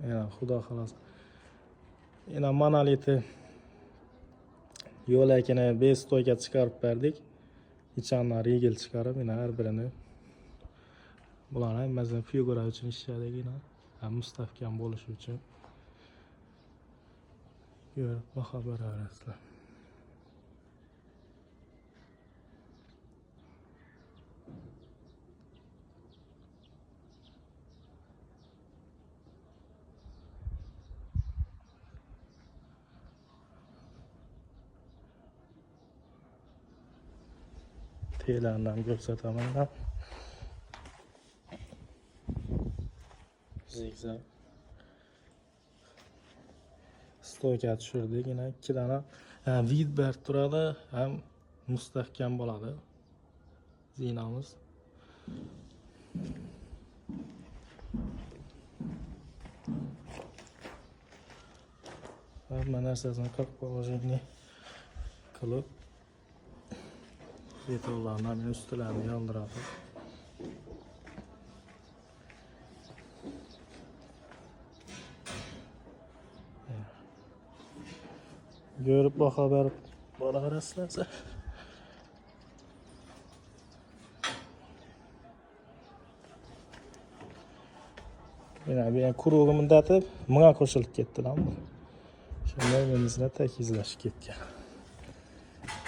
Ya xudo xohlasa. Yana monoliti yo'lakini bestoyga chiqarib berdik. İçanlar yegil chiqarib, yana har birini bular hammasi figura uchun ishladik yana. Mustahkam bo'lishi uchun. Ko'rib baho beraverasizlar. Telardan ko'rsataman. Zigzag. Stoyga tushirdik, yana 2 dona vid berib turadi, ham mustahkam bo'ladi. Zinamiz. Hamma narsasini qilib qo'yishni qilib betonlarni ham ustlarini yondiradi. Görüp baho berib boraverasizlar. Yana bu quruq muddati 1000 qo'shilib ketdilar. Shunday menimizda takizlashib ketgan.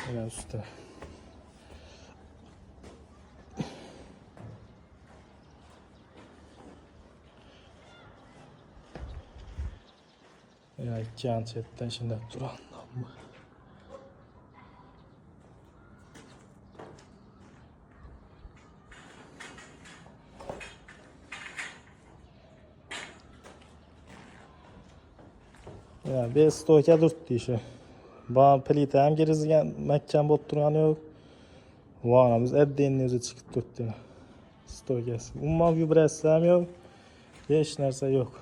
Mana usti. Ya ikki chetdan shunday turadi. Ya bestoyga durtdi shu. Bu plita ham girizgan, mahkam bo'lib turgani yo'q. Va'namiz addenni o'zi chiqib turibdi. Stoygasi. Umuman vibratsiya ham yo'q. Hech narsa yo'q.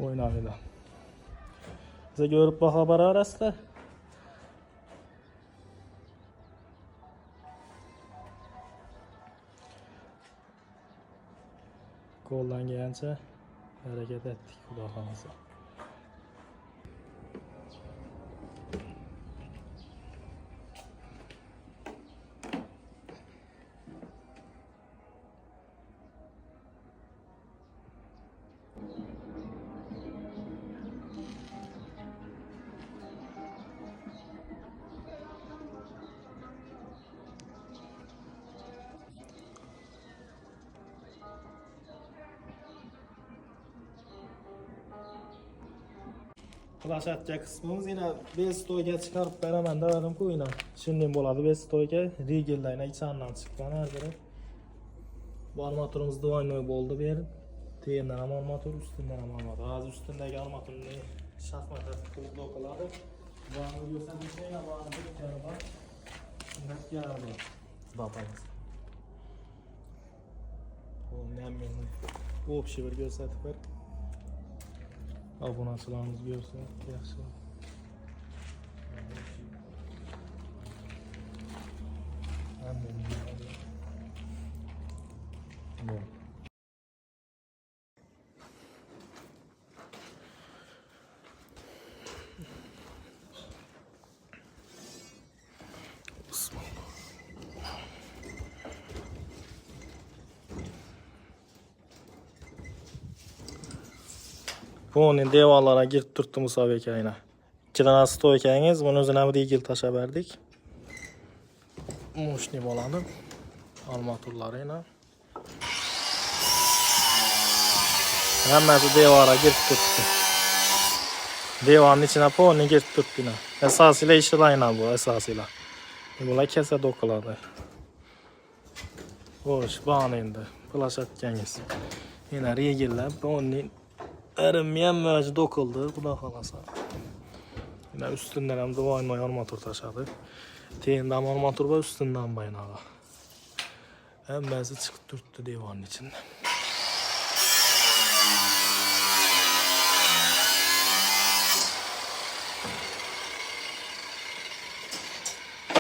O'ynaydi. Siz ko'rib baho beraverasizlar. Qo'llangancha harakat etdik, xudo xolasa. Plashatka qismimiz yana bestoyga chiqarib beraman dedim-ku, yana shunday bo'ladi. Bestoyga rigellarni icharidan chiqqan har biri. Bu armaturimiz do'ynoy bo'ldi bu yer. Teyindan ham armatur, ustundan ham armatur. Hozir ustundagi armaturni shaxmatda qilib doqiladi. Buni ko'rsatishga ham bitkani bor. Shunday keladi. Bapamiz. Bu men o'pshi bir ko'rsatib ber. Obunachilarimiz görsə yaxshi. Bunun devorlarga girib turibdi musobaqaga yana. 2 dona stoykangiz, buni o'zini ham rigel tashab berdik. Moshni bo'ladi. Armaturlari yana. Hammasi devorga girib turibdi. Devorning ichine ponni girib turibdi. Asosiy ishlayna bu, asosiylar. Bular kesa doqiladi. Xo'sh, bani endi plashatkangiz. Yana regellar, bunning Erim mevzu dokuldu, xudo xolasa. Yine üstünden hem de vaynoy armatur taşadı. Teyinde armatur var, üstünden baynağı. Hem mevzu çıkıp durdu divanın içinde.